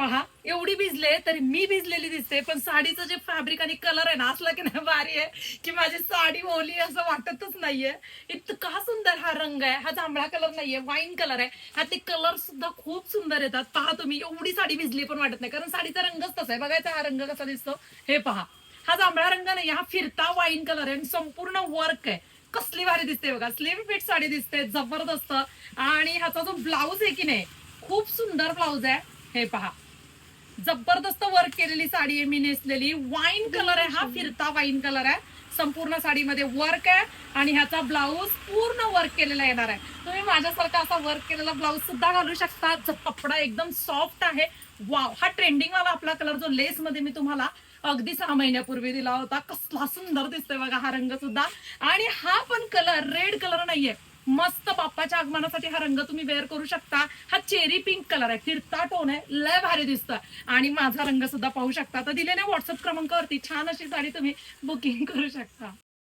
पहा एवढी भिजले तरी मी भिजलेली दिसते, पण साडीचं जे फॅब्रिक आणि कलर आहे ना असला की नाही भारी आहे की माझी साडी ओली असं वाटतच नाहीये. इतका सुंदर हा रंग आहे. हा जांभळा कलर नाहीये, वाईन कलर आहे. हा ते कलर सुद्धा खूप सुंदर येतात. पहा तुम्ही, एवढी साडी भिजली पण वाटत नाही, कारण साडीचा रंगच तसा आहे. बघायचा हा रंग कसा दिसतो, हे पहा. हा जांभळा रंग नाही, हा फिरता वाईन कलर आहे आणि संपूर्ण वर्क आहे. कसली भारी दिसते बघा, स्लीव फिट साडी दिसते जबरदस्त. आणि ह्याचा जो ब्लाऊज आहे की नाही, खूप सुंदर ब्लाऊज आहे. हे पहा, जबरदस्त वर्क केलेली साडी आहे मी नेसलेली. वाईन कलर आहे हा, फिरता वाईन कलर आहे. संपूर्ण साडीमध्ये वर्क आहे आणि ह्याचा ब्लाऊज पूर्ण वर्क केलेला येणार आहे. तुम्ही माझ्यासारखा असा वर्क केलेला ब्लाऊज सुद्धा घालू शकता. कपडा एकदम सॉफ्ट आहे. वाव, हा ट्रेंडिंग वाला आपला कलर जो लेस मध्ये मी तुम्हाला अगदी 6 महिन्यापूर्वी दिला होता, कसला सुंदर दिसतोय बघा हा रंग सुद्धा. आणि हा पण कलर रेड कलर नाहीये, मस्त बाप्पाच्या आगमनासाठी हा रंग तुम्ही वेअर करू शकता. हा चेरी पिंक कलर आहे, फिरता टोन आहे, लय भारी दिसतं. आणि माझा रंग सुद्धा पाहू शकता. तर दिलेल्या व्हॉट्सअप क्रमांकावरती छान अशी साडी तुम्ही बुकिंग करू शकता.